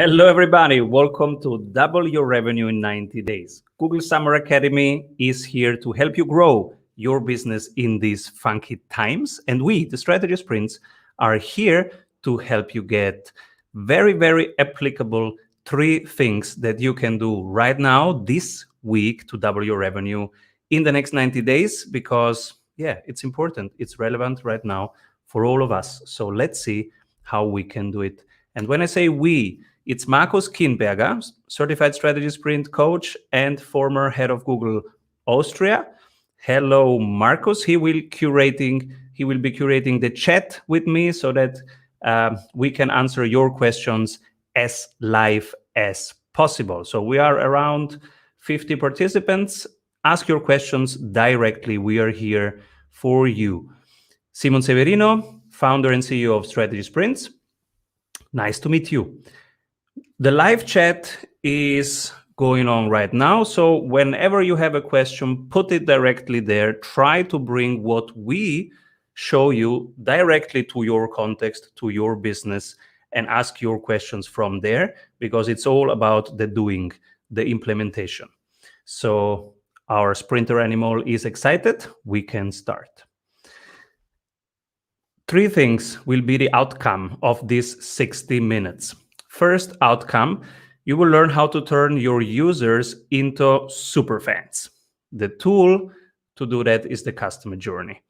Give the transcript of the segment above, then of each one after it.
Hello, everybody. Welcome to Double Your Revenue in 90 Days. Google Summer Academy is here to help you grow your business in these funky times. And we, the Strategy Sprints, are here to help you get very, very applicable 3 things that you can do right now, this week, to double your revenue in the next 90 days. Because, yeah, it's important. It's relevant right now for all of us. So let's see how we can do it. And when I say we, it's Markus Kienberger, certified strategy sprint coach and former head of Google Austria. Hello, Markus. He will be curating the chat with me so that we can answer your questions as live as possible. So we are around 50 participants. Ask your questions directly. We are here for you. Simon Severino, founder and CEO of Strategy Sprints. Nice to meet you. The live chat is going on right now. So whenever you have a question, put it directly there. Try to bring what we show you directly to your context, to your business, and ask your questions from there, because it's all about the doing, the implementation. So our sprinter animal is excited. We can start. 3 things will be the outcome of these 60 minutes. First outcome, you will learn how to turn your users into superfans. The tool to do that is the customer journey.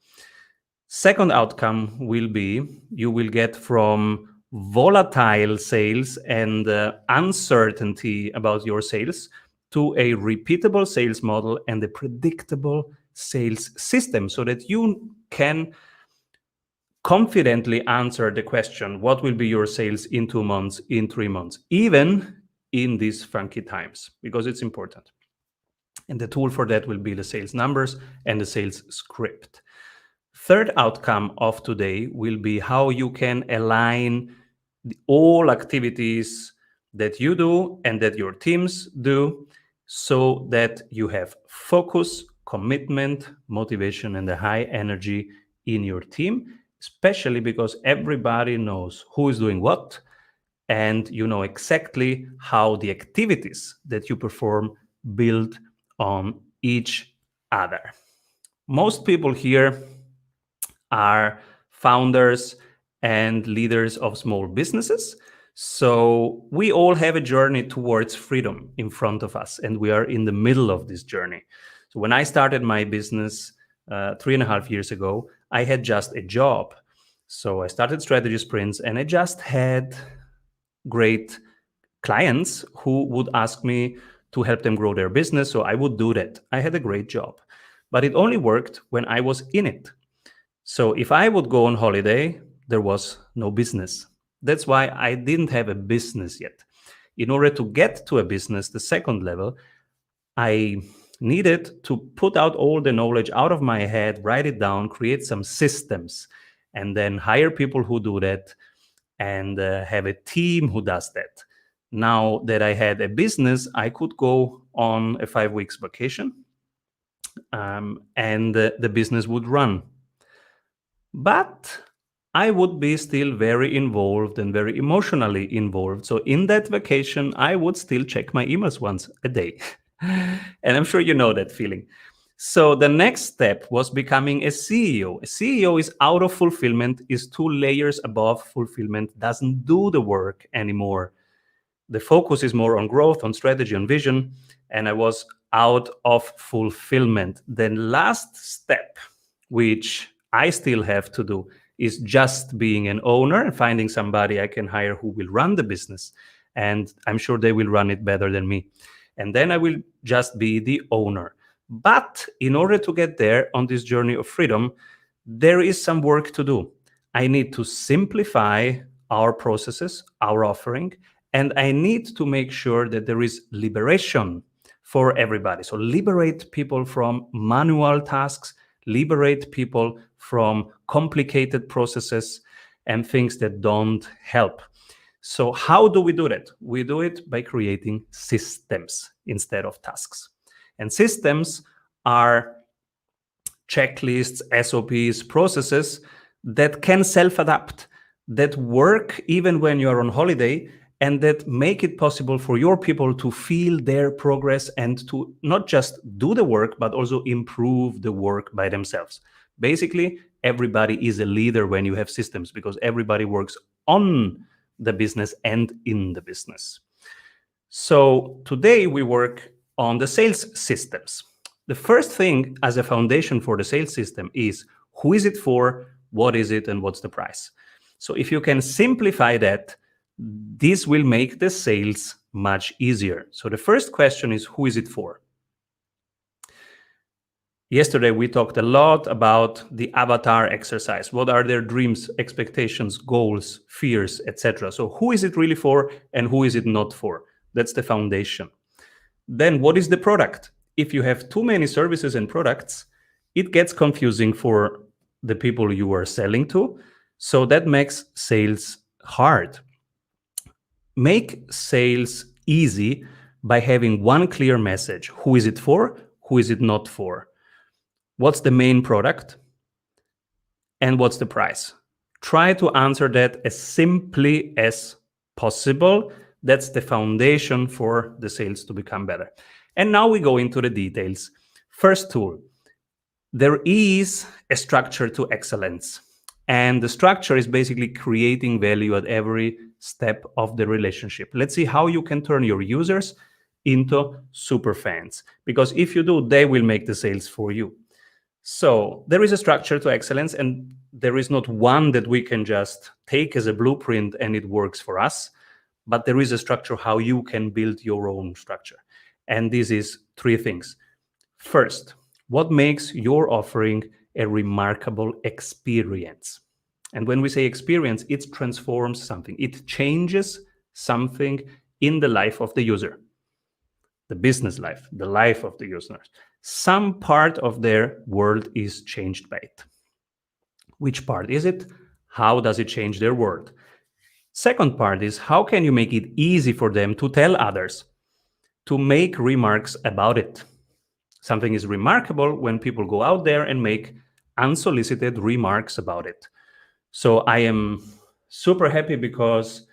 Second outcome will be you will get from volatile sales and uncertainty about your sales to a repeatable sales model and a predictable sales system, so that you can confidently answer the question, what will be your sales in 2 months, in 3 months, even in these funky times, because it's important. And the tool for that will be the sales numbers and the sales script. Third outcome of today will be how you can align all activities that you do and that your teams do, so that you have focus, commitment, motivation, and a high energy in your team, especially because everybody knows who is doing what, and you know exactly how the activities that you perform build on each other. Most people here are founders and leaders of small businesses. So we all have a journey towards freedom in front of us, and we are in the middle of this journey. So when I started my business 3.5 years ago, I had just a job. So I started Strategy Sprints, and I just had great clients who would ask me to help them grow their business. So I would do that. I had a great job, but it only worked when I was in it. So if I would go on holiday, there was no business. That's why I didn't have a business yet. In order to get to a business, the second level, I needed to put out all the knowledge out of my head, write it down, create some systems, and then hire people who do that, and have a team who does that. Now that I had a business, I could go on a 5 weeks vacation, and the business would run. But I would be still very involved and very emotionally involved. So in that vacation, I would still check my emails once a day. And I'm sure you know that feeling. So the next step was becoming a CEO. A CEO is out of fulfillment, is 2 layers above fulfillment, doesn't do the work anymore. The focus is more on growth, on strategy, on vision, and I was out of fulfillment. The last step, which I still have to do, is just being an owner and finding somebody I can hire who will run the business. And I'm sure they will run it better than me. And then I will just be the owner. But in order to get there on this journey of freedom, there is some work to do. I need to simplify our processes, our offering, and I need to make sure that there is liberation for everybody. So liberate people from manual tasks, liberate people from complicated processes and things that don't help. So how do we do that? We do it by creating systems instead of tasks. And systems are checklists, SOPs, processes that can self-adapt, that work even when you're on holiday, and that make it possible for your people to feel their progress and to not just do the work, but also improve the work by themselves. Basically, everybody is a leader when you have systems, because everybody works on the business and in the business. So today we work on the sales systems. The first thing as a foundation for the sales system is who is it for, what is it, and what's the price. So if you can simplify that, this will make the sales much easier. So the first question is, who is it for? Yesterday, we talked a lot about the avatar exercise. What are their dreams, expectations, goals, fears, etc.? So who is it really for and who is it not for? That's the foundation. Then what is the product? If you have too many services and products, it gets confusing for the people you are selling to. So that makes sales hard. Make sales easy by having one clear message. Who is it for? Who is it not for? What's the main product? And what's the price? Try to answer that as simply as possible. That's the foundation for the sales to become better. And now we go into the details. First tool, there is a structure to excellence. And the structure is basically creating value at every step of the relationship. Let's see how you can turn your users into super fans. Because if you do, they will make the sales for you. So there is a structure to excellence, and there is not one that we can just take as a blueprint and it works for us, but there is a structure how you can build your own structure. And this is three things. First, what makes your offering a remarkable experience? And when we say experience, it transforms something. It changes something in the life of the user, the business life, the life of the user. Some part of their world is changed by it. Which part is it? How does it change their world? Second part is, how can you make it easy for them to tell others, to make remarks about it? Something is remarkable when people go out there and make unsolicited remarks about it. So I am super happy because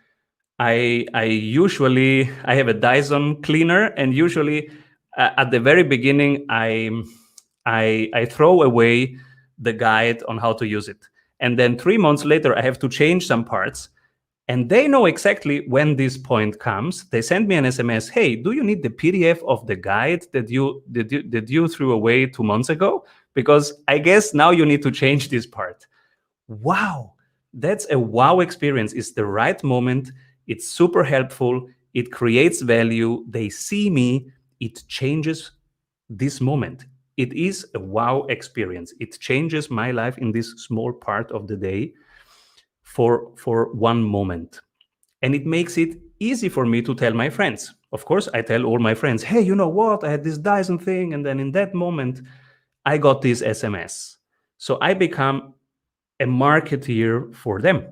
I have a Dyson cleaner, and usually at the very beginning I throw away the guide on how to use it, and then 3 months later I have to change some parts, and they know exactly when this point comes. They send me an SMS, hey, do you need the PDF of the guide that you threw away 2 months ago? Because I guess now you need to change this part. Wow, that's a wow experience. It's the right moment. It's super helpful. It creates value. They see me. It changes this moment. It is a wow experience. It changes my life in this small part of the day for one moment. And it makes it easy for me to tell my friends. Of course, I tell all my friends, hey, you know what? I had this Dyson thing. And then in that moment, I got this SMS. So I become a marketeer for them.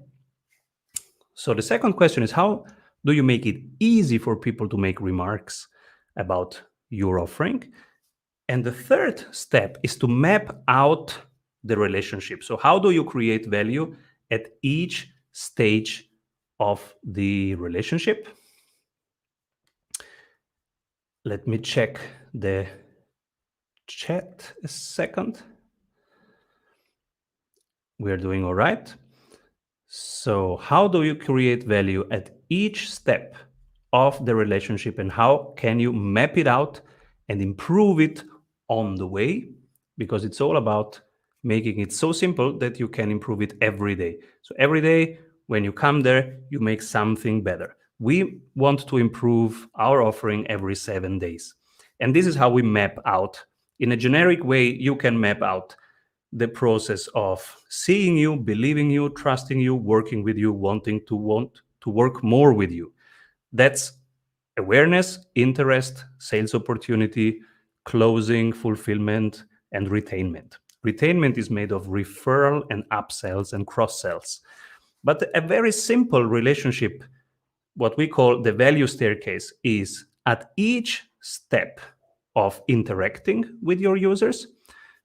So the second question is, how do you make it easy for people to make remarks about your offering? And the third step is to map out the relationship. So how do you create value at each stage of the relationship? Let me check the chat a second. We're doing all right. So how do you create value at each step of the relationship, and how can you map it out and improve it on the way? Because it's all about making it so simple that you can improve it every day. So every day when you come there, you make something better. We want to improve our offering every 7 days. And this is how we map out. In a generic way, you can map out the process of seeing you, believing you, trusting you, working with you, want to work more with you. That's awareness, interest, sales opportunity, closing, fulfillment, and retainment. Retainment is made of referral and upsells and cross-sells. But a very simple relationship, what we call the value staircase, is at each step of interacting with your users,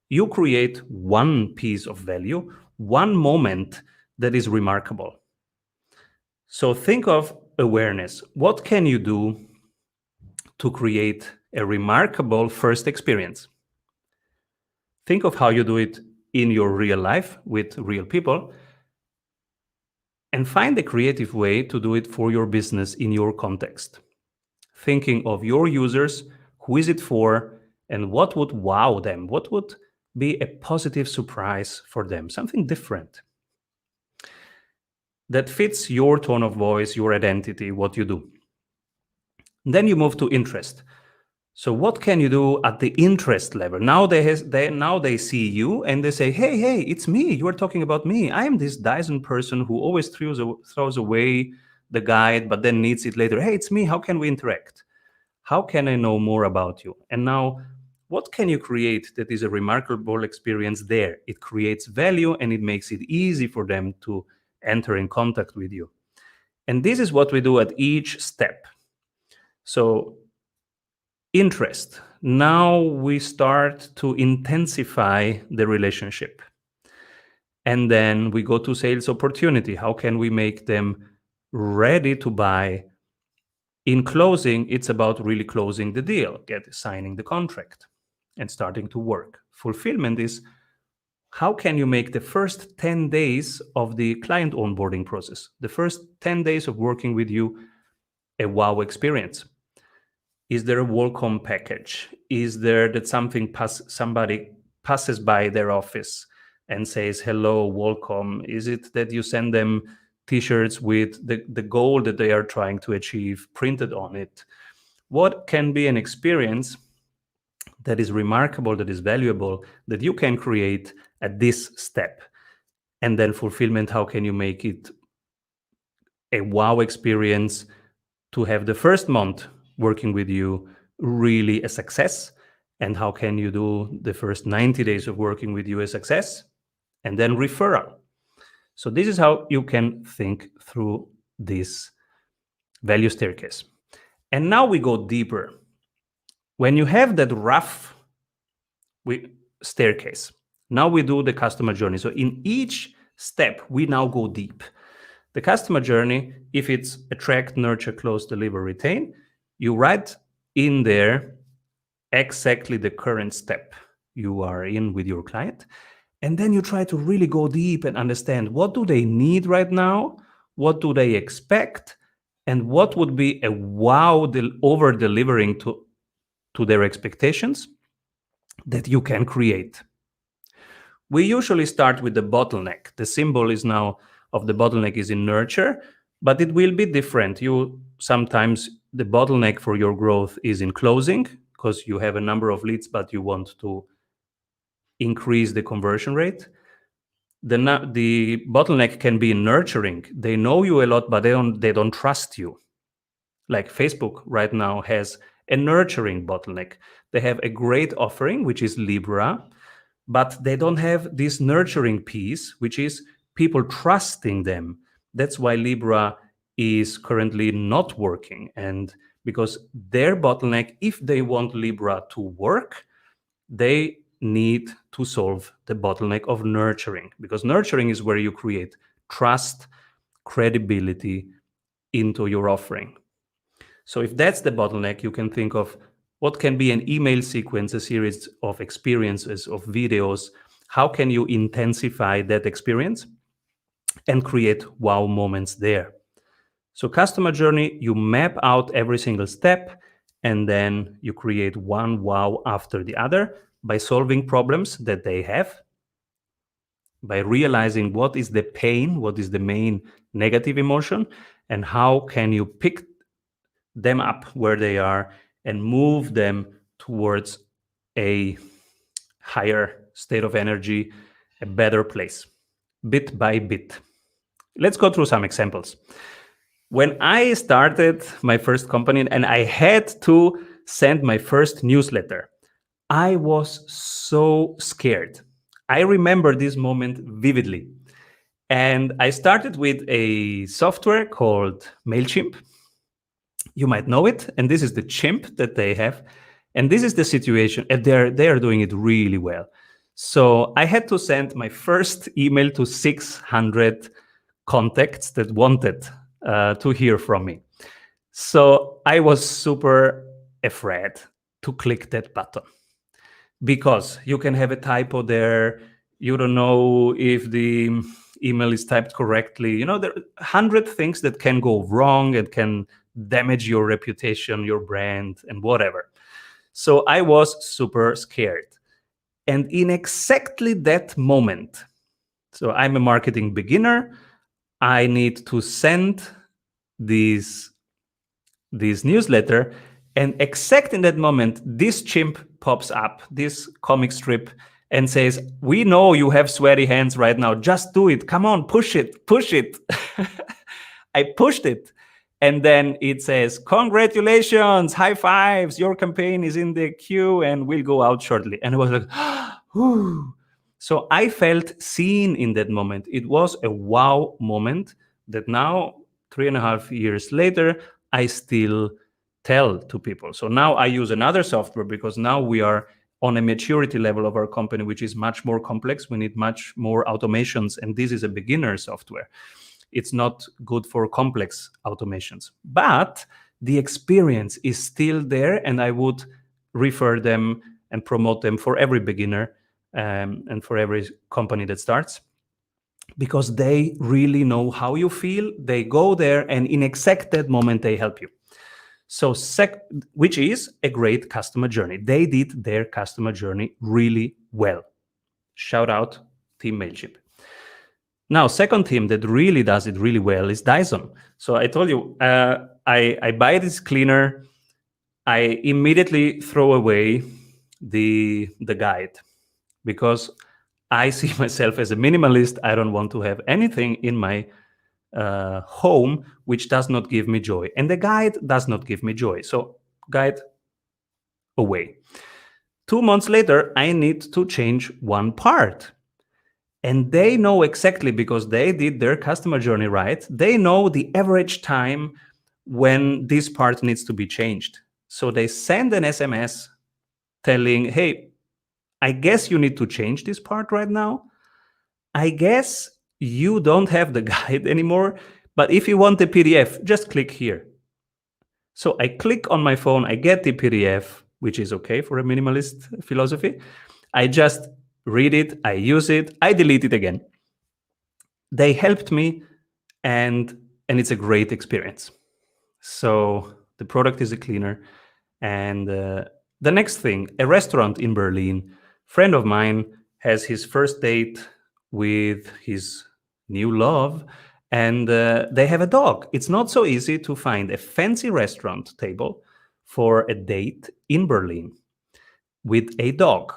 you create one piece of value, one moment that is remarkable. So think of awareness. What can you do to create a remarkable first experience? Think of how you do it in your real life with real people, and find a creative way to do it for your business in your context. Thinking of your users, who is it for, and what would wow them? What would be a positive surprise for them? Something different that fits your tone of voice, your identity, what you do. Then you move to interest. So what can you do at the interest level? Now they see you and they say, hey, it's me. You are talking about me. I am this Dyson person who always throws away the guide, but then needs it later. Hey, it's me. How can we interact? How can I know more about you? And now, what can you create that is a remarkable experience there? It creates value and it makes it easy for them to enter in contact with you. And this is what we do at each step. So interest. Now we start to intensify the relationship. And then we go to sales opportunity. How can we make them ready to buy? In closing, it's about really closing the deal, signing the contract and starting to work. Fulfillment is how can you make the first 10 days of the client onboarding process, the first 10 days of working with you, a wow experience? Is there a welcome package? Is there that somebody passes by their office and says, hello, welcome? Is it that you send them T-shirts with the goal that they are trying to achieve printed on it? What can be an experience that is remarkable, that is valuable, that you can create at this step? And then fulfillment, how can you make it a wow experience to have the first month working with you really a success? And how can you do the first 90 days of working with you a success? And then referral. So this is how you can think through this value staircase. And now we go deeper. When you have that rough staircase, now we do the customer journey. So in each step, we now go deep. The customer journey, if it's attract, nurture, close, deliver, retain, you write in there exactly the current step you are in with your client. And then you try to really go deep and understand what do they need right now, what do they expect, and what would be a wow over-delivering to their expectations that you can create. We usually start with the bottleneck. The symbol is now of the bottleneck is in nurture, but it will be different. Sometimes the bottleneck for your growth is in closing because you have a number of leads, but you want to increase the conversion rate. The bottleneck can be in nurturing. They know you a lot, but they don't trust you. Like Facebook right now has a nurturing bottleneck. They have a great offering, which is Libra, but they don't have this nurturing piece, which is people trusting them. That's why Libra is currently not working. And because their bottleneck, if they want Libra to work, they need to solve the bottleneck of nurturing, because nurturing is where you create trust, credibility into your offering. So if that's the bottleneck, you can think of what can be an email sequence, a series of experiences, of videos. How can you intensify that experience and create wow moments there? So customer journey, you map out every single step, and then you create one wow after the other by solving problems that they have, by realizing what is the pain, what is the main negative emotion, and how can you pick them up where they are and move them towards a higher state of energy, a better place, bit by bit. Let's go through some examples. When I started my first company and I had to send my first newsletter, I was so scared. I remember this moment vividly. And I started with a software called MailChimp. You might know it. And this is the chimp that they have. And this is the situation. And they are doing it really well. So I had to send my first email to 600 contacts that wanted to hear from me. So I was super afraid to click that button because you can have a typo there. You don't know if the email is typed correctly. There are 100 things that can go wrong and can damage your reputation, your brand, and whatever. So I was super scared. And in exactly that moment, so I'm a marketing beginner, I need to send this newsletter, and exact in that moment, this chimp pops up, this comic strip, and says, "We know you have sweaty hands right now. Just do it. Come on, push it, push it." I pushed it. And then it says, "Congratulations, high fives. Your campaign is in the queue and will go out shortly." And I was like, whew. So I felt seen in that moment. It was a wow moment that now, 3.5 years later, I still tell to people. So now I use another software because now we are on a maturity level of our company, which is much more complex. We need much more automations, and this is a beginner software. It's not good for complex automations, but the experience is still there, and I would refer them and promote them for every beginner and for every company that starts, because they really know how you feel. They go there, and in exact that moment, they help you. So, which is a great customer journey. They did their customer journey really well. Shout out Team Mailchimp. Now, second team that really does it really well is Dyson. So I told you, I buy this cleaner. I immediately throw away the guide because I see myself as a minimalist. I don't want to have anything in my home which does not give me joy. And the guide does not give me joy. So guide away. 2 months later, I need to change one part. And they know exactly, because they did their customer journey right, they know the average time when this part needs to be changed. So they send an SMS telling, "Hey, I guess you need to change this part right now. I guess you don't have the guide anymore, but if you want the PDF, just click here." So I click on my phone, I get the PDF, which is okay for a minimalist philosophy. I just read it, I use it, I delete it again. They helped me, and it's a great experience. So the product is a cleaner. And the next thing, a restaurant in Berlin. Friend of mine has his first date with his new love, and they have a dog. It's not so easy to find a fancy restaurant table for a date in Berlin with a dog.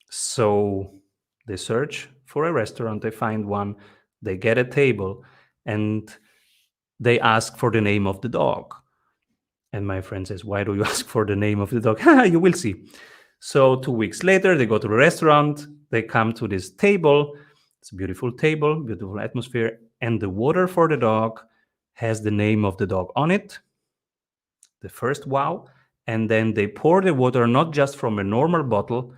So they search for a restaurant, they find one, they get a table, and they ask for the name of the dog. And my friend says, "Why do you ask for the name of the dog?" "You will see." So 2 weeks later, they go to the restaurant, they come to this table. It's a beautiful table, beautiful atmosphere, and the water for the dog has the name of the dog on it. The first wow. And then they pour the water not just from a normal bottle,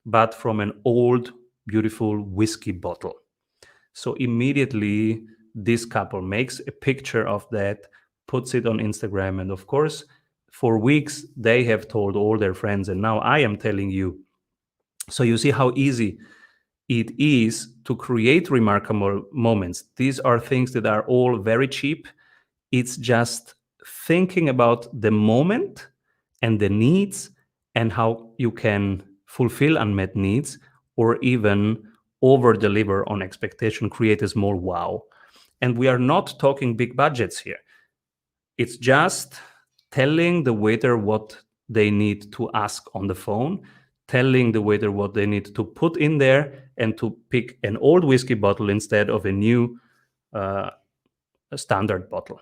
but from an old, beautiful whiskey bottle. So immediately, this couple makes a picture of that, puts it on Instagram, and of course, for weeks, they have told all their friends, and now I am telling you. So you see how easy it is to create remarkable moments. These are things that are all very cheap. It's just thinking about the moment and the needs and how you can fulfill unmet needs, or even over deliver on expectation, create a small wow. And we are not talking big budgets here. It's just telling the waiter what they need to ask on the phone, telling the waiter what they need to put in there, and to pick an old whiskey bottle instead of a new standard bottle.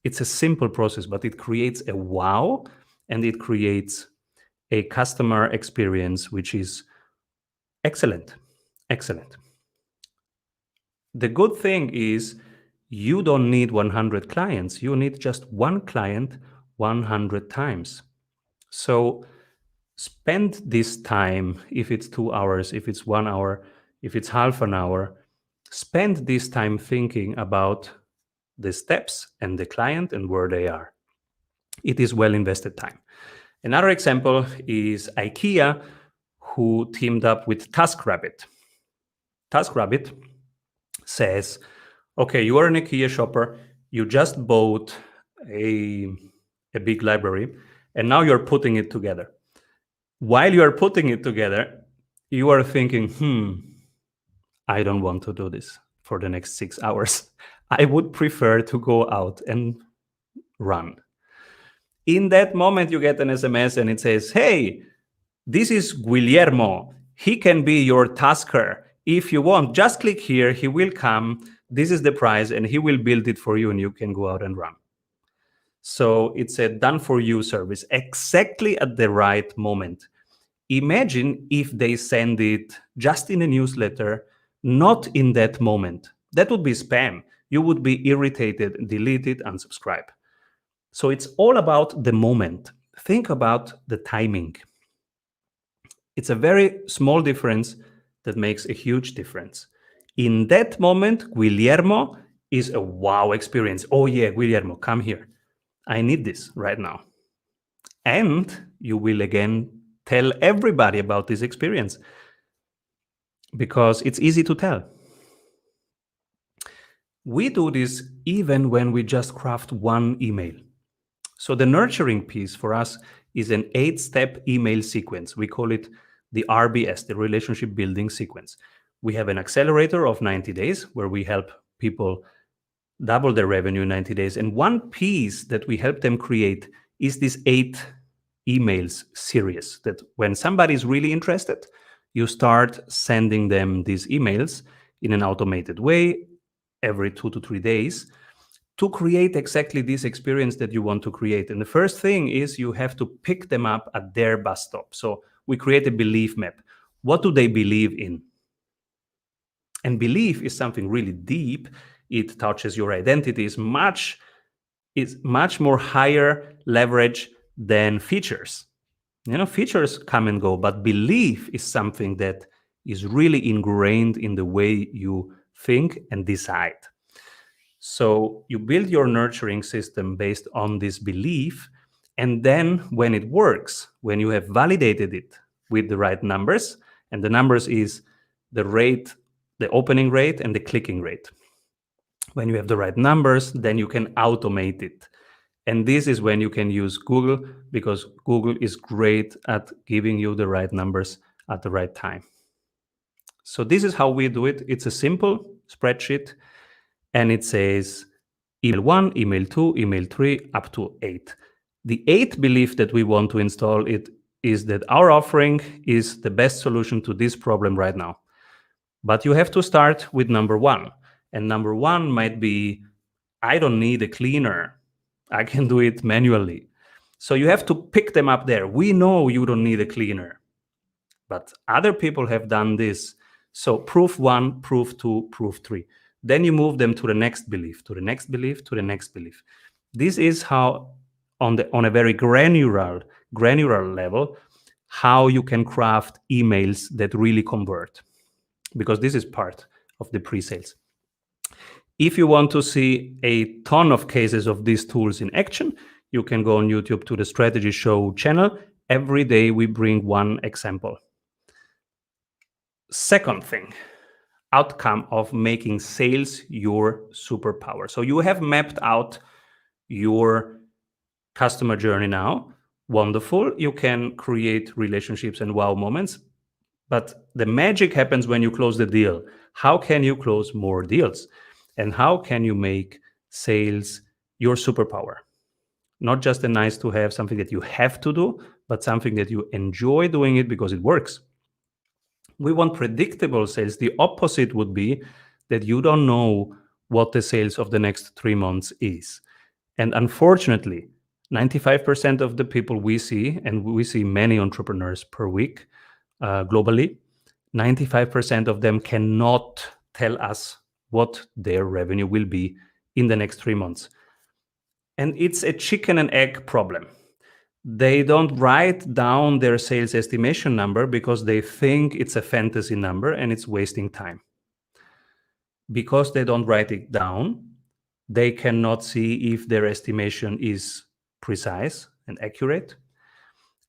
It's a simple process, but it creates a wow, and it creates a customer experience which is excellent. Excellent. The good thing is you don't need 100 clients. You need just one client 100 times. So spend this time, if it's 2 hours, if it's 1 hour, if it's half an hour, spend this time thinking about the steps and the client and where they are. It is well invested time. Another example is IKEA, who teamed up with TaskRabbit. TaskRabbit says, okay, you are an IKEA shopper, you just bought a big library, and now you're putting it together. While you are putting it together, you are thinking, I don't want to do this for the next 6 hours. I would prefer to go out and run. In that moment, you get an SMS and it says, hey, this is Guillermo. He can be your tasker. If you want, just click here. He will come. This is the price, and he will build it for you, and you can go out and run. So it's a done for you service exactly at the right moment. Imagine if they send it just in a newsletter, not in that moment. That would be spam. You would be irritated, delete it, unsubscribe. So it's all about the moment. Think about the timing. It's a very small difference that makes a huge difference. In that moment, Guillermo is a wow experience. Oh yeah, Guillermo, come here. I need this right now. And you will again tell everybody about this experience because it's easy to tell. We do this even when we just craft one email. So the nurturing piece for us is an 8-step email sequence. We call it the RBS, the relationship building sequence. We have an accelerator of 90 days where we help people double their revenue in 90 days. And one piece that we help them create is this 8 emails series that when somebody is really interested, you start sending them these emails in an automated way every 2 to 3 days to create exactly this experience that you want to create. And the first thing is you have to pick them up at their bus stop. So we create a belief map. What do they believe in? And belief is something really deep. It touches your identity. It's much more higher leverage than features. Features come and go, but belief is something that is really ingrained in the way you think and decide. So you build your nurturing system based on this belief. And then when it works, when you have validated it with the right numbers, and the numbers is the rate, the opening rate and the clicking rate. When you have the right numbers, then you can automate it. And this is when you can use Google, because Google is great at giving you the right numbers at the right time. So this is how we do it. It's a simple spreadsheet, and it says email 1, email 2, email 3, up to 8. The 8th belief that we want to install it is that our offering is the best solution to this problem right now. But you have to start with number 1. And number 1 might be, I don't need a cleaner. I can do it manually. So you have to pick them up there. We know you don't need a cleaner, but other people have done this. So proof 1, proof 2, proof 3. Then you move them to the next belief, to the next belief, to the next belief. This is how, on a very granular level, how you can craft emails that really convert, because this is part of the pre-sales. If you want to see a ton of cases of these tools in action, you can go on YouTube to the Strategy Show channel. Every day we bring one example. Second thing, outcome of making sales your superpower. So you have mapped out your customer journey now. Wonderful. You can create relationships and wow moments. But the magic happens when you close the deal. How can you close more deals? And how can you make sales your superpower? Not just a nice to have, something that you have to do, but something that you enjoy doing it because it works. We want predictable sales. The opposite would be that you don't know what the sales of the next 3 months is. And unfortunately, 95% of the people we see, and we see many entrepreneurs per week globally, 95% of them cannot tell us what their revenue will be in the next 3 months. And it's a chicken and egg problem. They don't write down their sales estimation number because they think it's a fantasy number and it's wasting time. Because they don't write it down, they cannot see if their estimation is precise and accurate.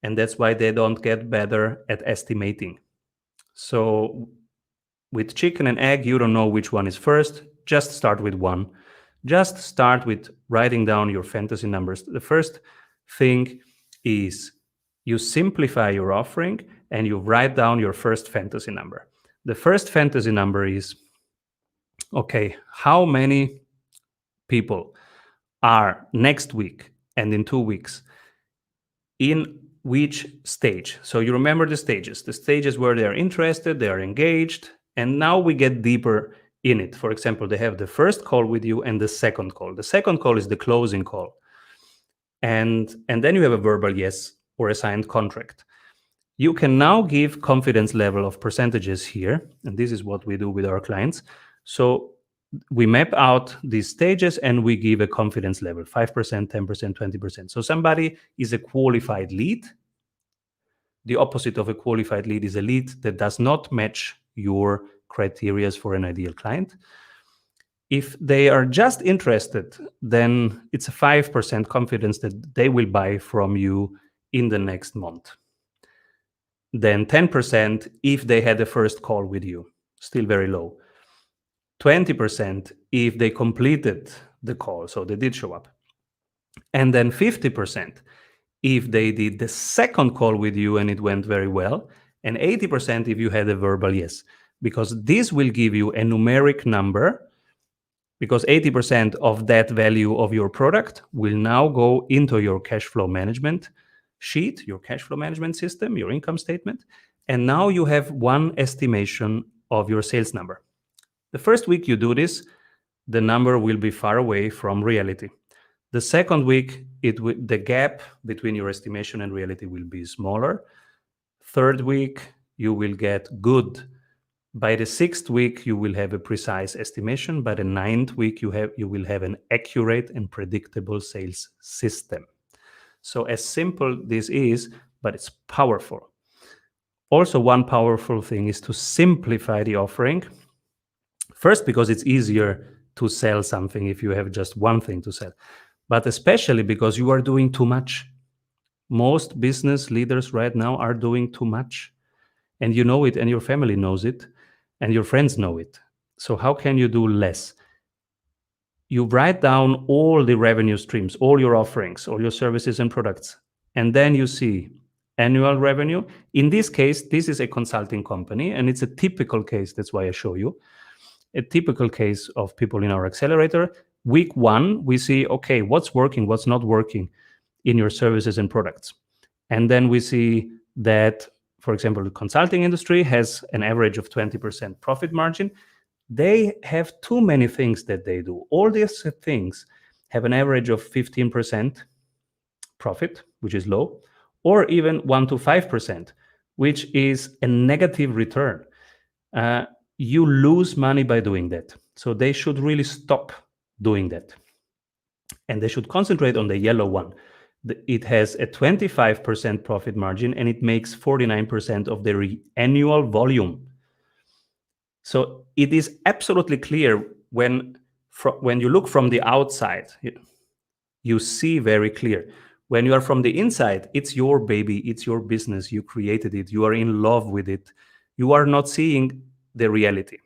And that's why they don't get better at estimating. So with chicken and egg, you don't know which one is first. Just start with one. Just start with writing down your fantasy numbers. The first thing is you simplify your offering and you write down your first fantasy number. The first fantasy number is, okay, how many people are next week and in 2 weeks in which stage? So you remember the stages where they are interested, they are engaged, and now we get deeper in it. For example, they have the first call with you and the second call. The second call is the closing call. And then you have a verbal yes or a signed contract. You can now give confidence level of percentages here, and this is what we do with our clients. So we map out these stages and we give a confidence level, 5%, 10%, 20%. So somebody is a qualified lead. The opposite of a qualified lead is a lead that does not match your criteria for an ideal client. If they are just interested, then it's a 5% confidence that they will buy from you in the next month. Then 10% if they had a first call with you, still very low. 20% if they completed the call, so they did show up. And then 50% if they did the second call with you and it went very well. And 80% if you had a verbal yes, because this will give you a numeric number, because 80% of that value of your product will now go into your cash flow management sheet, your cash flow management system, your income statement. And now you have one estimation of your sales number. The first week you do this, the number will be far away from reality. The second week, the gap between your estimation and reality will be smaller. Third week, you will get good. By the 6th week, you will have a precise estimation. By the 9th week, you will have an accurate and predictable sales system. So as simple this is, but it's powerful. Also, one powerful thing is to simplify the offering. First, because it's easier to sell something if you have just one thing to sell, but especially because you are doing too much. Most business leaders right now are doing too much, and you know it, and your family knows it, and your friends know it. So how can you do less? You write down all the revenue streams, all your offerings, all your services and products, and then you see annual revenue. In this case, this is a consulting company, and it's a typical case. That's why I show you a typical case of people in our accelerator. Week 1, we see, okay, what's working, what's not working in your services and products. And then we see that, for example, the consulting industry has an average of 20% profit margin. They have too many things that they do. All these things have an average of 15% profit, which is low, or even 1 to 5%, which is a negative return. You lose money by doing that. So they should really stop doing that. And they should concentrate on the yellow one. It has a 25% profit margin and it makes 49% of their annual volume. So it is absolutely clear when you look from the outside, you see very clear. When you are from the inside, it's your baby, it's your business, you created it, you are in love with it. You are not seeing the reality.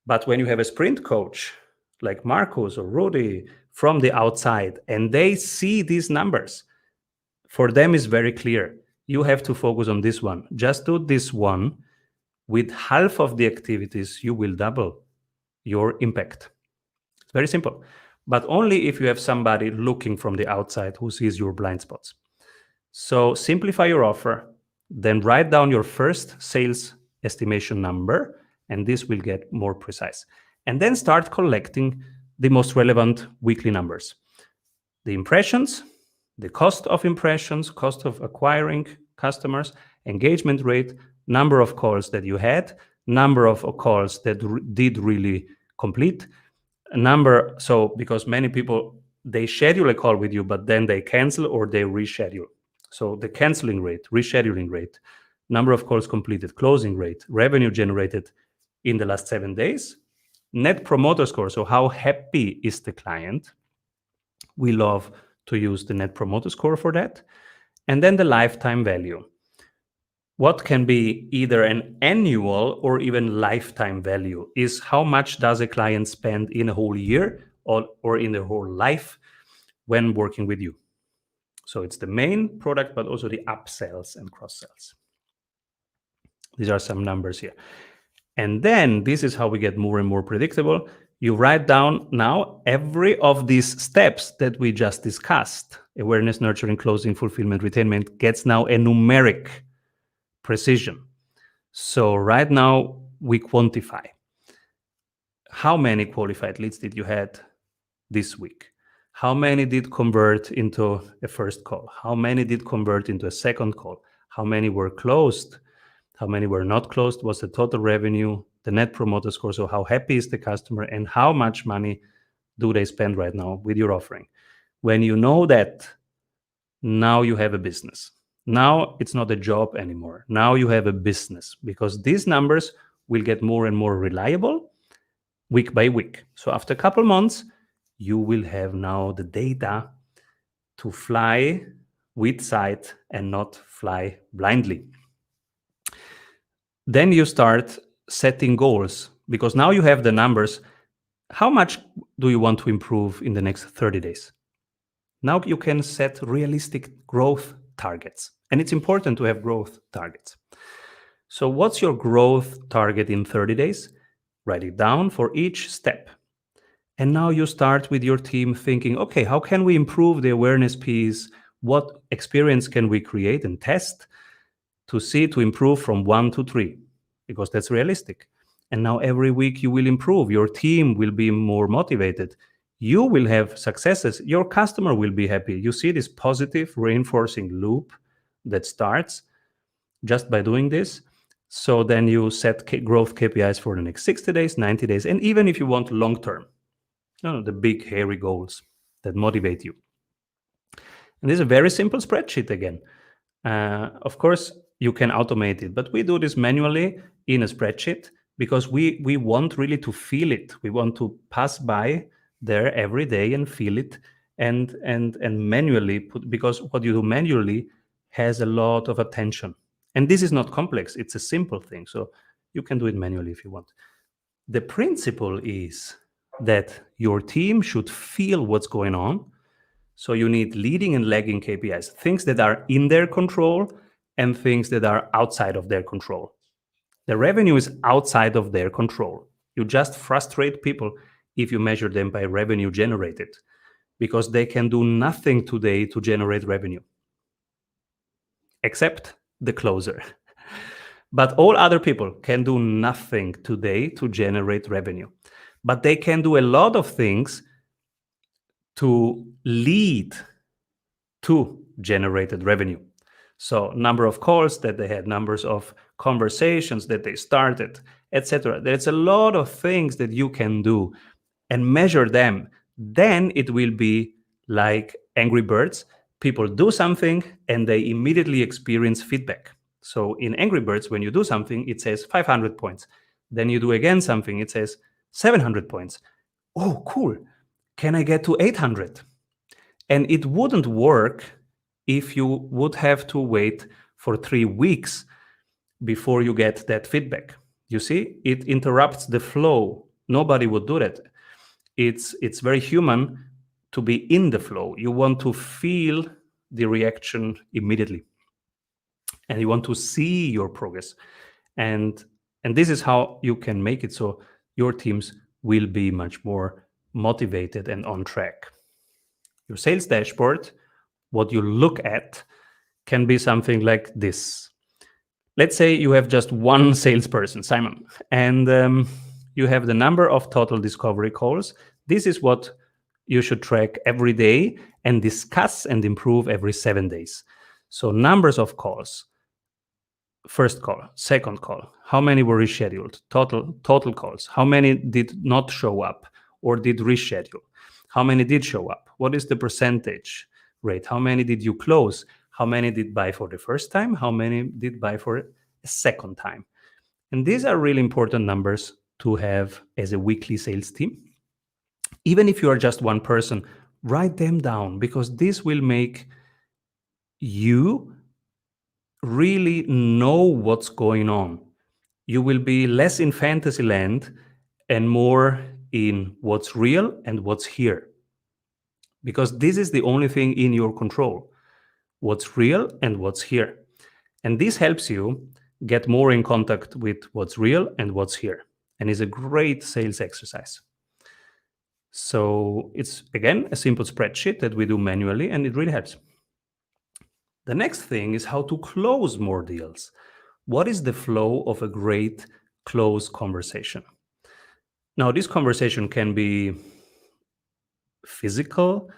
But when you have a sprint coach like Marcus or Rudy from the outside and they see these numbers, for them it's very clear. You have to focus on this one. Just do this one. With half of the activities, you will double your impact. It's very simple, but only if you have somebody looking from the outside who sees your blind spots. So simplify your offer, then write down your first sales estimation number, and this will get more precise. And then start collecting the most relevant weekly numbers. The impressions, the cost of impressions, cost of acquiring customers, engagement rate, number of calls that you had, number of calls that did really complete, so because many people, they schedule a call with you, but then they cancel or they reschedule. So the canceling rate, rescheduling rate, number of calls completed, closing rate, revenue generated in the last 7 days, Net promoter score, so how happy is the client? We love to use the net promoter score for that. And then the lifetime value. What can be either an annual or even lifetime value is how much does a client spend in a whole year or in their whole life when working with you. So it's the main product, but also the upsells and cross sells. These are some numbers here. And then this is how we get more and more predictable. You write down now every of these steps that we just discussed. Awareness, nurturing, closing, fulfillment, retainment gets now a numeric precision. So right now we quantify. How many qualified leads did you had this week? How many did convert into a first call? How many did convert into a second call? How many were closed? How many were not closed? What's the total revenue, the net promoter score? So how happy is the customer and how much money do they spend right now with your offering? When you know that, now you have a business. Now it's not a job anymore. Now you have a business because these numbers will get more and more reliable week by week. So after a couple months, you will have now the data to fly with sight and not fly blindly. Then you start setting goals because now you have the numbers. How much do you want to improve in the next 30 days? Now you can set realistic growth targets. And it's important to have growth targets. So what's your growth target in 30 days? Write it down for each step. And now you start with your team thinking, okay, how can we improve the awareness piece? What experience can we create and test to improve from 1 to 3? Because that's realistic. And now every week you will improve. Your team will be more motivated. You will have successes. Your customer will be happy. You see this positive reinforcing loop that starts just by doing this. So then you set growth KPIs for the next 60 days, 90 days, and even if you want long term, the big hairy goals that motivate you. And this is a very simple spreadsheet again. Of course, you can automate it, but we do this manually in a spreadsheet because we want really to feel it. We want to pass by there every day and feel it and manually put, because what you do manually has a lot of attention. And this is not complex. It's a simple thing. So you can do it manually if you want. The principle is that your team should feel what's going on. So you need leading and lagging KPIs, things that are in their control and things that are outside of their control. The revenue is outside of their control. You just frustrate people if you measure them by revenue generated, because they can do nothing today to generate revenue, except the closer. But all other people can do nothing today to generate revenue. But they can do a lot of things to lead to generated revenue. So number of calls that they had, numbers of conversations that they started, etc. There's a lot of things that you can do and measure them. Then it will be like Angry Birds. People do something and they immediately experience feedback. So in Angry Birds, when you do something, it says 500 points. Then you do again something, it says 700 points. Oh, cool. Can I get to 800? And it wouldn't work if you would have to wait for 3 weeks before you get that feedback. You see, it interrupts the flow. Nobody would do that. It's very human to be in the flow. You want to feel the reaction immediately. And you want to see your progress. And this is how you can make it so your teams will be much more motivated and on track. Your sales dashboard, what you look at, can be something like this. Let's say you have just one salesperson, Simon, and you have the number of total discovery calls. This is what you should track every day and discuss and improve every 7 days. So numbers of calls, first call, second call, how many were rescheduled, total calls, how many did not show up or did reschedule, how many did show up, what is the percentage rate, how many did you close, how many did buy for the first time, how many did buy for a second time. And these are really important numbers to have as a weekly sales team. Even if you are just one person, write them down, because this will make you really know what's going on. You will be less in fantasy land and more in what's real and what's here. Because this is the only thing in your control, what's real and what's here. And this helps you get more in contact with what's real and what's here, and is a great sales exercise. So it's, again, a simple spreadsheet that we do manually, and it really helps. The next thing is how to close more deals. What is the flow of a great close conversation? Now, this conversation can be physical.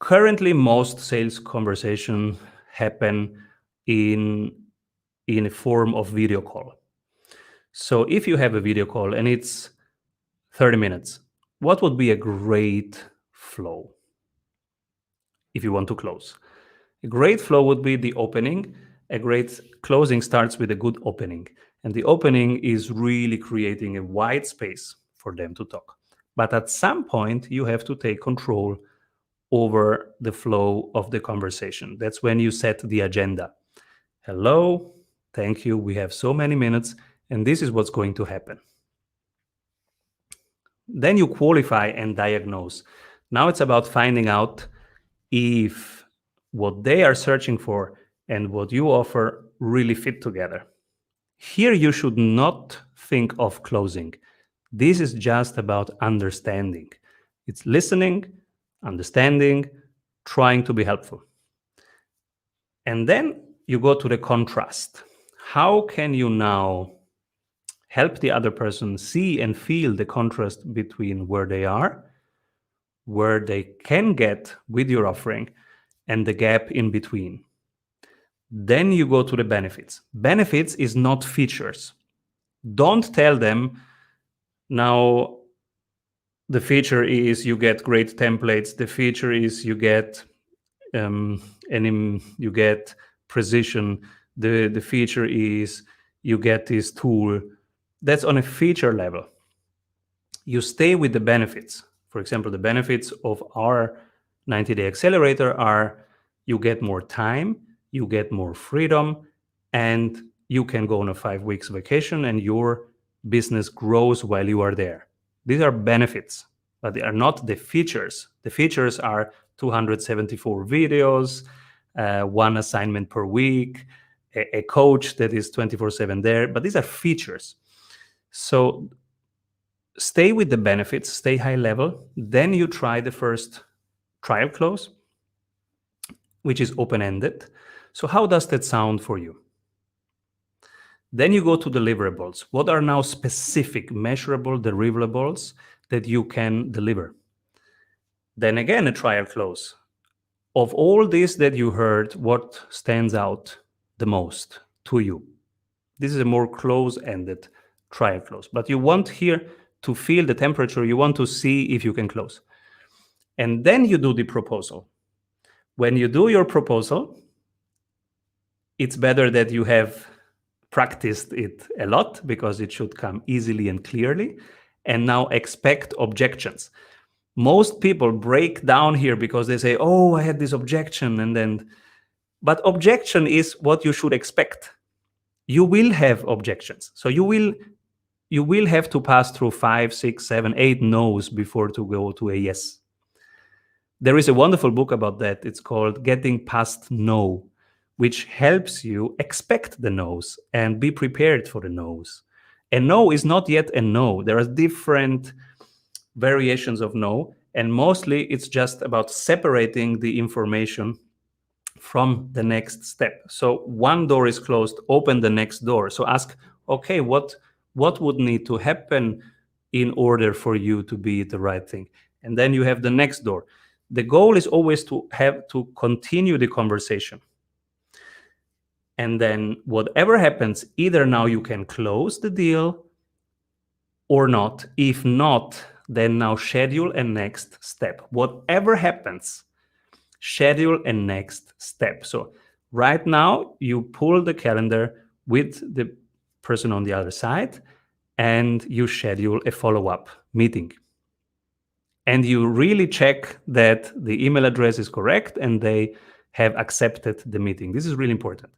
Currently, most sales conversations happen in a form of video call. So if you have a video call and it's 30 minutes, what would be a great flow if you want to close? A great flow would be the opening. A great closing starts with a good opening. And the opening is really creating a wide space for them to talk. But at some point, you have to take control over the flow of the conversation. That's when you set the agenda. Hello, thank you. We have so many minutes, and this is what's going to happen. Then you qualify and diagnose. Now it's about finding out if what they are searching for and what you offer really fit together. Here you should not think of closing. This is just about understanding. It's listening, understanding, trying to be helpful. And then you go to the contrast. How can you now help the other person see and feel the contrast between where they are, where they can get with your offering, and the gap in between? Then you go to the benefits. Benefits is not features. Don't tell them, now the feature is you get great templates. The feature is you get you get precision. The feature is you get this tool. That's on a feature level. You stay with the benefits. For example, the benefits of our 90-day accelerator are you get more time, you get more freedom, and you can go on a 5 weeks vacation and your business grows while you are there. These are benefits, but they are not the features. The features are 274 videos, one assignment per week, a coach that is 24/7 there, but these are features. So stay with the benefits, stay high level. Then you try the first trial close, which is open-ended. So how does that sound for you? Then you go to deliverables. What are now specific, measurable deliverables that you can deliver? Then again, a trial close. Of all this that you heard, what stands out the most to you? This is a more close-ended trial close. But you want here to feel the temperature. You want to see if you can close. And then you do the proposal. When you do your proposal, it's better that you have practiced it a lot, because it should come easily and clearly. And now expect objections. Most people break down here because they say, oh, I had this objection. But objection is what you should expect. You will have objections. So you will have to pass through 5, 6, 7, 8 no's before to go to a yes. There is a wonderful book about that. It's called Getting Past No, which helps you expect the no's and be prepared for the no's. A no is not yet a no. There are different variations of no, and mostly it's just about separating the information from the next step. So one door is closed, open the next door. So ask, okay, what would need to happen in order for you to be the right thing? And then you have the next door. The goal is always to have to continue the conversation. And then whatever happens, either now you can close the deal or not. If not, then now schedule a next step. Whatever happens, schedule a next step. So right now you pull the calendar with the person on the other side, and you schedule a follow-up meeting. And you really check that the email address is correct and they have accepted the meeting. This is really important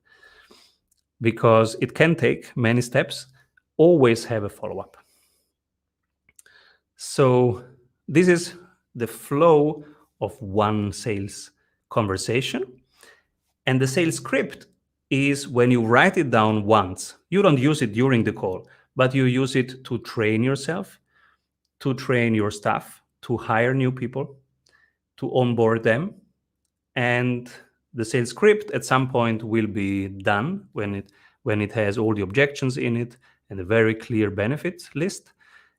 because it can take many steps. Always have a follow-up. So this is the flow of one sales conversation. And the sales script is when you write it down once. You don't use it during the call, but you use it to train yourself, to train your staff, to hire new people, to onboard them. And the sales script at some point will be done when it has all the objections in it and a very clear benefits list.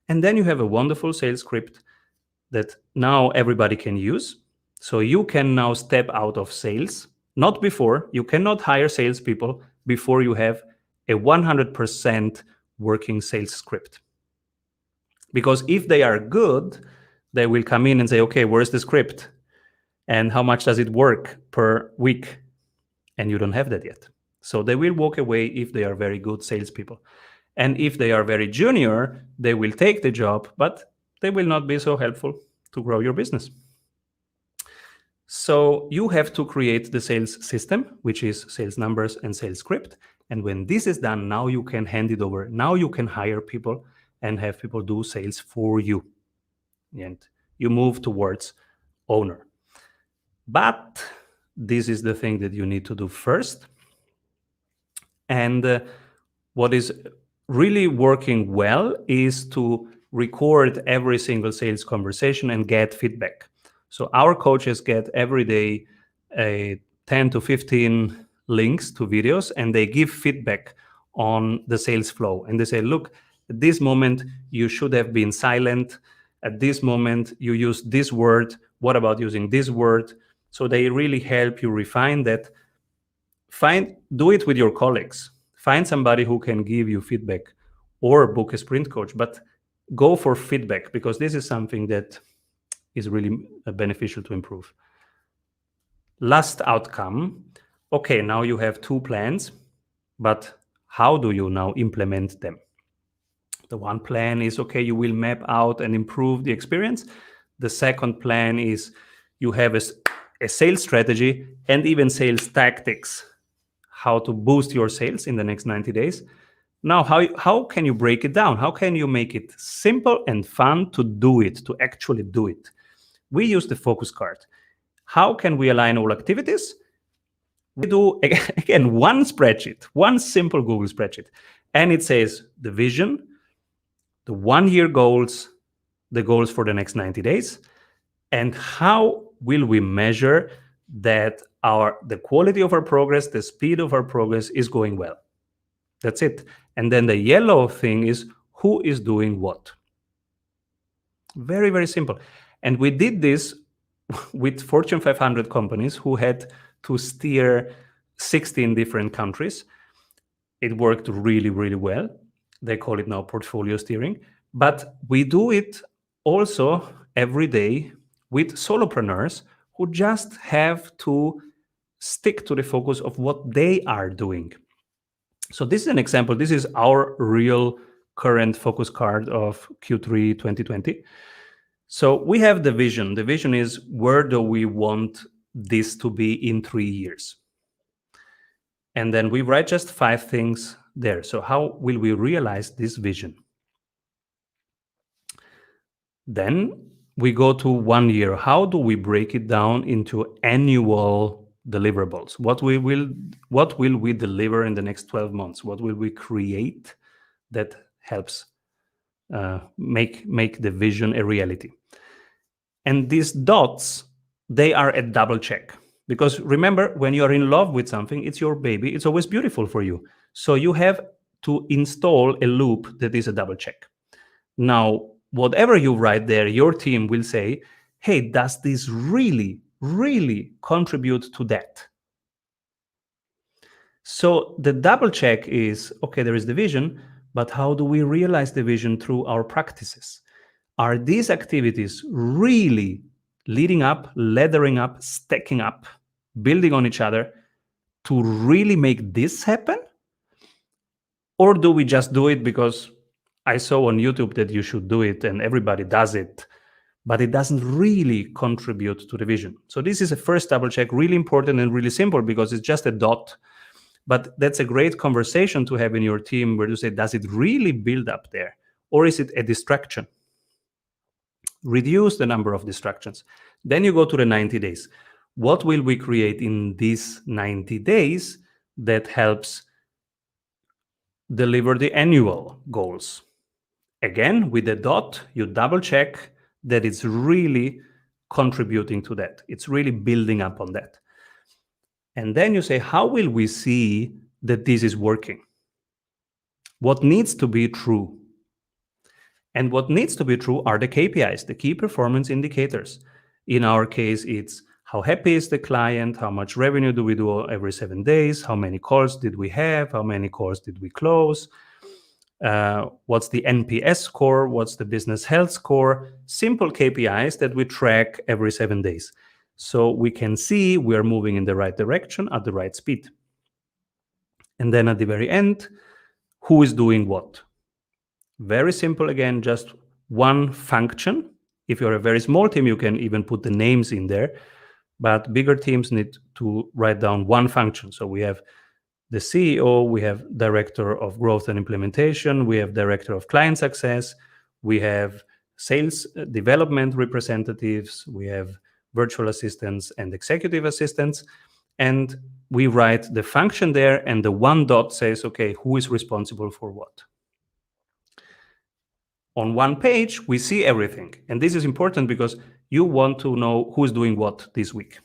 And then you have a wonderful sales script that now everybody can use. So you can now step out of sales, not before. You cannot hire salespeople before you have a 100% working sales script. Because if they are good, they will come in and say, okay, where's the script? And how much does it work per week? And you don't have that yet. So they will walk away if they are very good salespeople. And if they are very junior, they will take the job, but they will not be so helpful to grow your business. So you have to create the sales system, which is sales numbers and sales script. And when this is done, now you can hand it over. Now you can hire people and have people do sales for you. And you move towards owner. But this is the thing that you need to do first. And what is really working well is to record every single sales conversation and get feedback. So our coaches get every day 10 to 15 links to videos, and they give feedback on the sales flow. And they say, look, at this moment, you should have been silent. At this moment, you use this word. What about using this word? So they really help you refine that. Do it with your colleagues. Find somebody who can give you feedback or book a sprint coach, but go for feedback because this is something that is really beneficial to improve. Last outcome. Okay, now you have 2 plans, but how do you now implement them? The one plan is, okay, you will map out and improve the experience. The second plan is you have a sales strategy and even sales tactics, how to boost your sales in the next 90 days. Now, how can you break it down? How can you make it simple and fun to do it, to actually do it? We use the focus card. How can we align all activities? We do, again, one spreadsheet, one simple Google spreadsheet. And it says the vision, the 1-year goals, the goals for the next 90 days, and how will we measure that the quality of our progress, the speed of our progress is going well. That's it. And then the yellow thing is who is doing what. Very, very simple. And we did this with Fortune 500 companies who had to steer 16 different countries. It worked really, really well. They call it now portfolio steering. But we do it also every day with solopreneurs who just have to stick to the focus of what they are doing. So this is an example. This is our real current focus card of Q3 2020. So we have the vision. The vision is, where do we want this to be in 3 years? And then we write just 5 things there. So how will we realize this vision? Then we go to 1 year. How do we break it down into annual deliverables? What will we deliver in the next 12 months? What will we create that helps make the vision a reality? And these dots, they are a double check. Because remember, when you are in love with something, it's your baby. It's always beautiful for you. So you have to install a loop that is a double check. Now, whatever you write there, your team will say, hey, does this really, really contribute to that? So the double check is, okay, there is the vision, but how do we realize the vision through our practices? Are these activities really leading up, laddering up, stacking up, building on each other to really make this happen? Or do we just do it because I saw on YouTube that you should do it and everybody does it, but it doesn't really contribute to the vision. So this is a first double check, really important and really simple because it's just a dot. But that's a great conversation to have in your team where you say, does it really build up there? Or is it a distraction? Reduce the number of distractions. Then you go to the 90 days. What will we create in these 90 days that helps deliver the annual goals? Again, with a dot, you double check that it's really contributing to that. It's really building up on that. And then you say, how will we see that this is working? What needs to be true? And what needs to be true are the KPIs, the key performance indicators. In our case, it's how happy is the client, how much revenue do we do every 7 days, how many calls did we have, how many calls did we close, what's the NPS score, what's the business health score, simple KPIs that we track every 7 days. So we can see we are moving in the right direction at the right speed. And then at the very end, who is doing what? Very simple again, just one function. If you're a very small team, you can even put the names in there, but bigger teams need to write down one function. So we have the CEO, we have director of growth and implementation, we have director of client success, we have sales development representatives, we have virtual assistants and executive assistants, and we write the function there, and the one dot says, okay, who is responsible for what? On one page, we see everything. And this is important because you want to know who's doing what this week.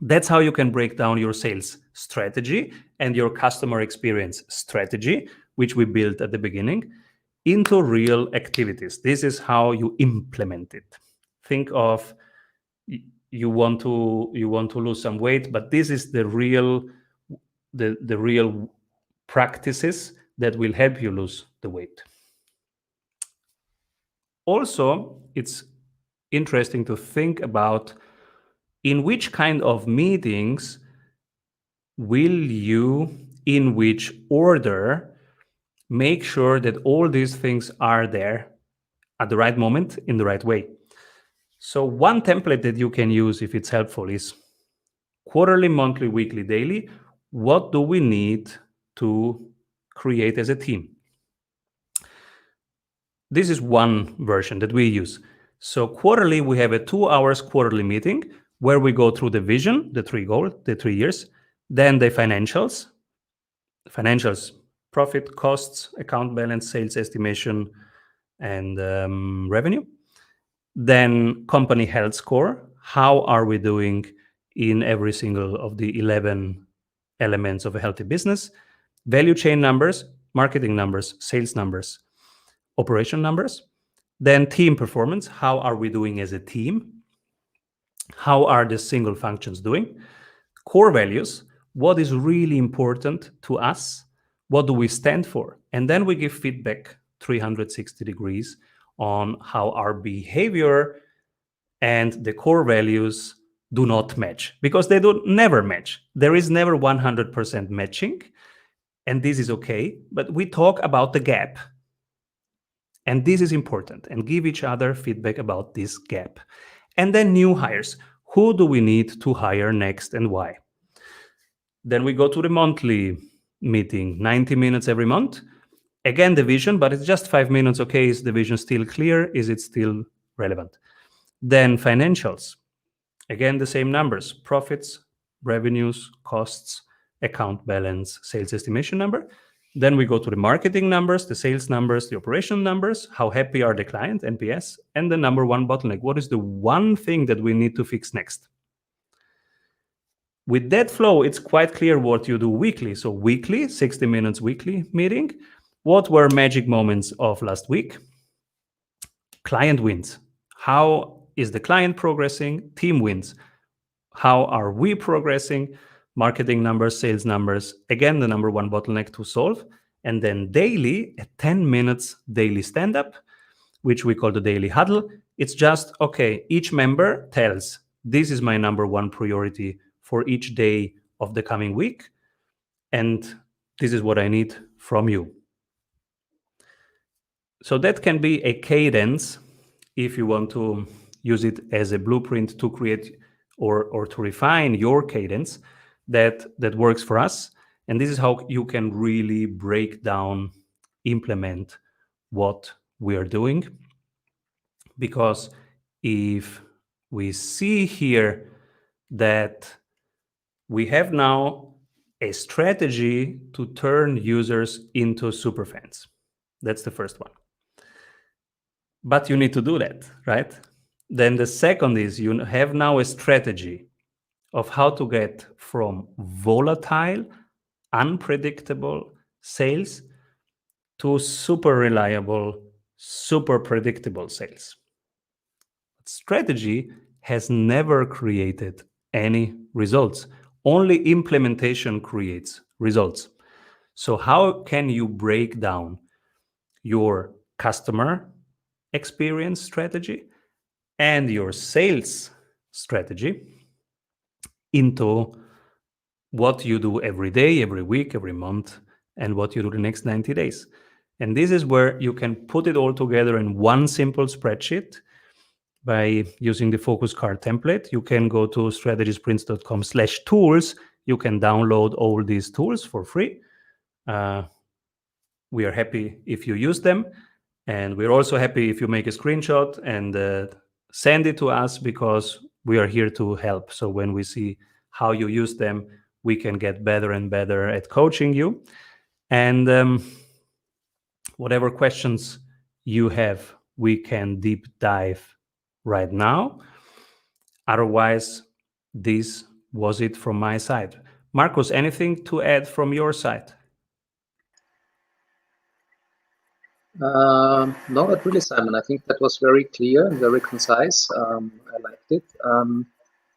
That's how you can break down your sales strategy and your customer experience strategy, which we built at the beginning, into real activities. This is how you implement it. Think of you want to lose some weight, but this is the real practices that will help you lose the weight. Also, it's interesting to think about in which kind of meetings will you, in which order, make sure that all these things are there at the right moment in the right way. So one template that you can use if it's helpful is quarterly, monthly, weekly, daily. What do we need to create as a team? This is one version that we use. So quarterly, we have a 2 hours quarterly meeting where we go through the vision, the 3 goals, the 3 years, then the financials, profit, costs, account balance, sales estimation, and revenue. Then company health score, how are we doing in every single of the 11 elements of a healthy business, value chain numbers, marketing numbers, sales numbers, operation numbers, then team performance, how are we doing as a team, how are the single functions doing, core values, what is really important to us, what do we stand for, and then we give feedback 360 degrees on how our behavior and the core values do not match, because they do never match. There is never 100% matching, and this is okay, but we talk about the gap. And this is important, and give each other feedback about this gap. And then new hires. Who do we need to hire next and why? Then we go to the monthly meeting, 90 minutes every month. Again, the vision, but it's just 5 minutes. Okay, is the vision still clear? Is it still relevant? Then financials. Again, the same numbers, profits, revenues, costs, account balance, sales estimation number. Then we go to the marketing numbers, the sales numbers, the operation numbers, how happy are the client, NPS, and the number one bottleneck. What is the one thing that we need to fix next? With that flow, it's quite clear what you do weekly. So weekly, 60 minutes weekly meeting. What were magic moments of last week? Client wins. How is the client progressing? Team wins. How are we progressing? Marketing numbers, sales numbers, again, the number one bottleneck to solve. And then daily, a 10 minutes daily stand-up, which we call the daily huddle. It's just, okay, each member tells, this is my number one priority for each day of the coming week. And this is what I need from you. So that can be a cadence if you want to use it as a blueprint to create or to refine your cadence that works for us. And this is how you can really break down, implement what we are doing. Because if we see here that we have now a strategy to turn users into superfans. That's the first one. But you need to do that, right? Then the second is you have now a strategy of how to get from volatile, unpredictable sales to super reliable, super predictable sales. Strategy has never created any results. Only implementation creates results. So how can you break down your customer experience strategy and your sales strategy into what you do every day, every week, every month, and what you do the next 90 days? And this is where you can put it all together in one simple spreadsheet by using the focus card template. You can go to strategysprints.com/tools. You can download all these tools for free. We are happy if you use them. And we're also happy if you make a screenshot and send it to us, because we are here to help. So when we see how you use them, we can get better and better at coaching you. And whatever questions you have, we can deep dive right now. Otherwise, this was it from my side. Marcus, anything to add from your side? No, not really, Simon. I think that was very clear and very concise. I liked it.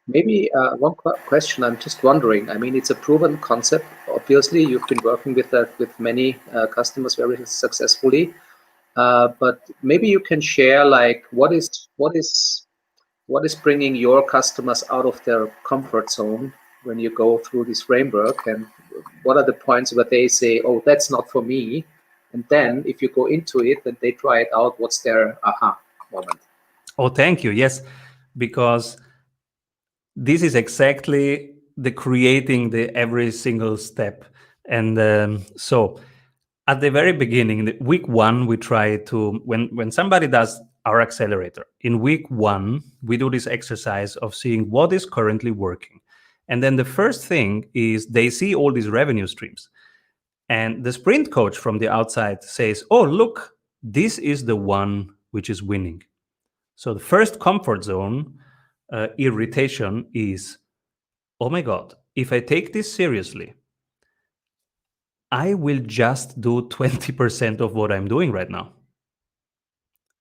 Maybe one question. I'm just wondering. I mean, it's a proven concept. Obviously, you've been working with that with many customers very successfully. But maybe you can share, like, what is bringing your customers out of their comfort zone when you go through this framework, and what are the points where they say, "Oh, that's not for me," and then if you go into it and they try it out, what's their aha moment? Oh, thank you. Yes, because this is exactly the creating the every single step. And so at the very beginning, in week one, we try to, when somebody does our accelerator, in week one, we do this exercise of seeing what is currently working. And then the first thing is they see all these revenue streams. And the sprint coach from the outside says, "Oh, look, this is the one which is winning." So the first comfort zone irritation is, "Oh my God, if I take this seriously, I will just do 20% of what I'm doing right now.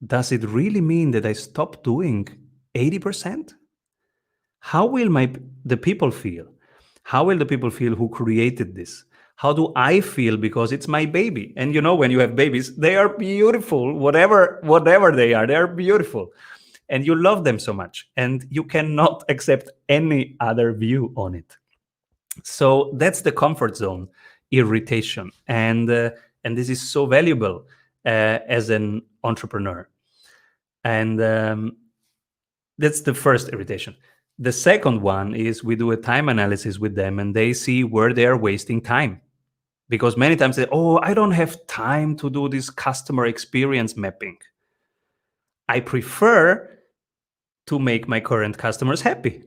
Does it really mean that I stop doing 80%? How will the people feel? How will the people feel who created this? How do I feel, because it's my baby?" And you know, when you have babies, they are beautiful, whatever they are beautiful. And you love them so much, and you cannot accept any other view on it. So that's the comfort zone irritation, and this is so valuable as an entrepreneur. And that's the first irritation. The second one is we do a time analysis with them, and they see where they are wasting time. Because many times they, "Oh, I don't have time to do this customer experience mapping. I prefer to make my current customers happy,"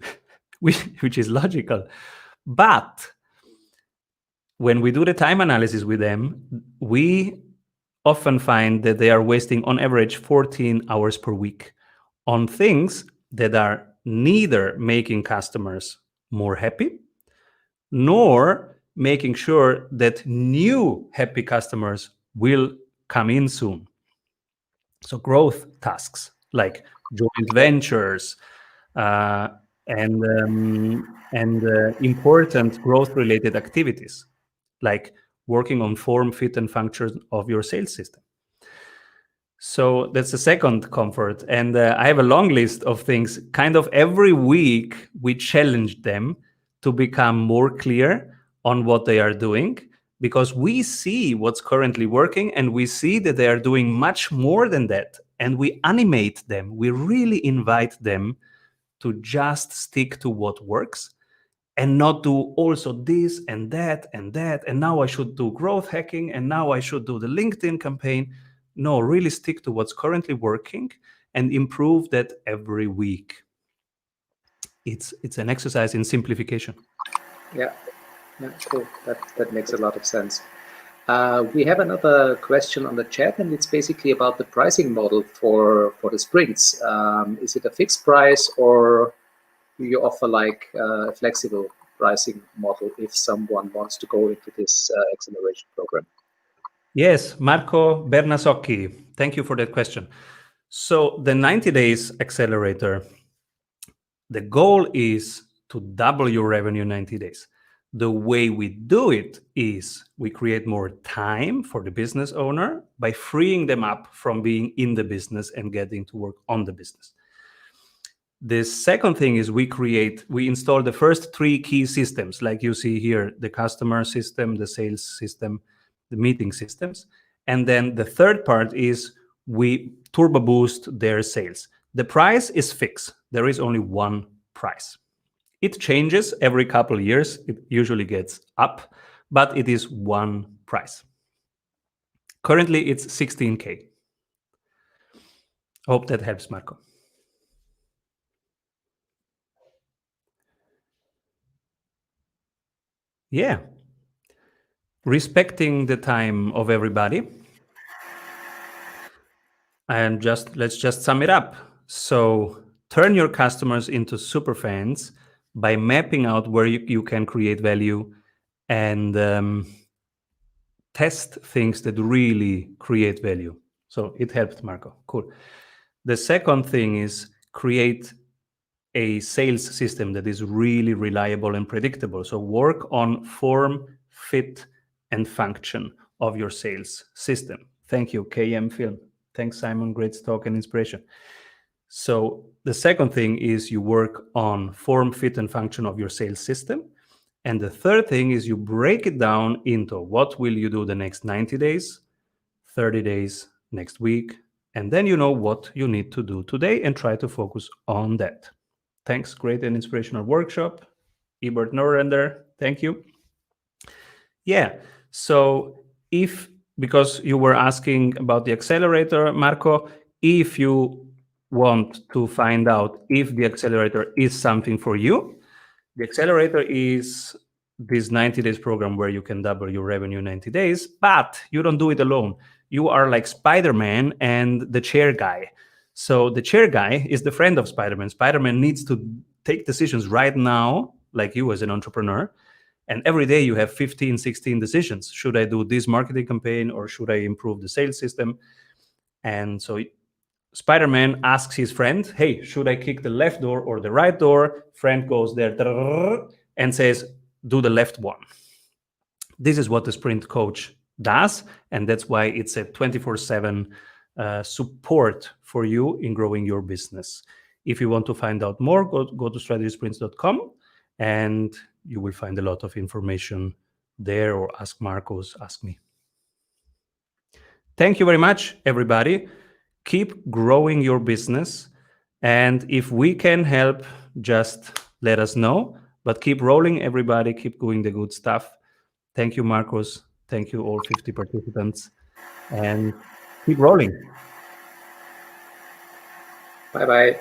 which is logical. But when we do the time analysis with them, we often find that they are wasting on average 14 hours per week on things that are neither making customers more happy nor making sure that new happy customers will come in soon. So growth tasks like joint ventures uh, and important growth-related activities like working on form, fit, and function of your sales system. So that's the second comfort. And I have a long list of things. Kind of every week, we challenge them to become more clear on what they are doing, because we see what's currently working and we see that they are doing much more than that. And we animate them. We really invite them to just stick to what works and not do also this and that and that. And now I should do growth hacking and now I should do the LinkedIn campaign. No, really stick to what's currently working and improve that every week. It's an exercise in simplification. Yeah, cool. That makes a lot of sense. We have another question on the chat, and it's basically about the pricing model for the sprints. Is it a fixed price, or do you offer like a flexible pricing model if someone wants to go into this acceleration program? Yes, Marco Bernasocchi, thank you for that question. So the 90 days accelerator, the goal is to double your revenue in 90 days. The way we do it is we create more time for the business owner by freeing them up from being in the business and getting to work on the business. The second thing is we install the first 3 key systems, like you see here, the customer system, the sales system, the meeting systems. And then the third part is we turbo boost their sales. The price is fixed. There is only one price. It changes every couple of years. It usually gets up, but it is one price. Currently, it's 16K. Hope that helps, Marco. Yeah. Respecting the time of everybody. And let's just sum it up. So turn your customers into super fans by mapping out where you can create value and test things that really create value. So it helped, Marco. Cool. The second thing is create a sales system that is really reliable and predictable. So work on form, fit, and function of your sales system. Thank you, KM Film. Thanks, Simon. Great talk and inspiration. So the second thing is you work on form, fit, and function of your sales system. And the third thing is you break it down into what will you do the next 90 days, 30 days, next week, and then you know what you need to do today and try to focus on that. Thanks. Great and inspirational workshop. Ebert Norrender, thank you. Yeah, so because you were asking about the accelerator, Marco, if you want to find out if the accelerator is something for you, the accelerator is this 90 days program where you can double your revenue in 90 days, but you don't do it alone. You are like Spider-Man and the chair guy. So the chair guy is the friend of Spider-Man. Spider-Man needs to take decisions right now, like you as an entrepreneur. And every day you have 15, 16 decisions. Should I do this marketing campaign or should I improve the sales system? And so Spider-Man asks his friend, hey, should I kick the left door or the right door? Friend goes there and says, do the left one. This is what the sprint coach does. And that's why it's a 24/7 support for you in growing your business. If you want to find out more, go to strategysprints.com and you will find a lot of information there, or ask Marcos, ask me. Thank you very much, everybody. Keep growing your business. And if we can help, just let us know. But keep rolling, everybody. Keep doing the good stuff. Thank you, Marcos. Thank you, all 50 participants. And keep rolling. Bye-bye.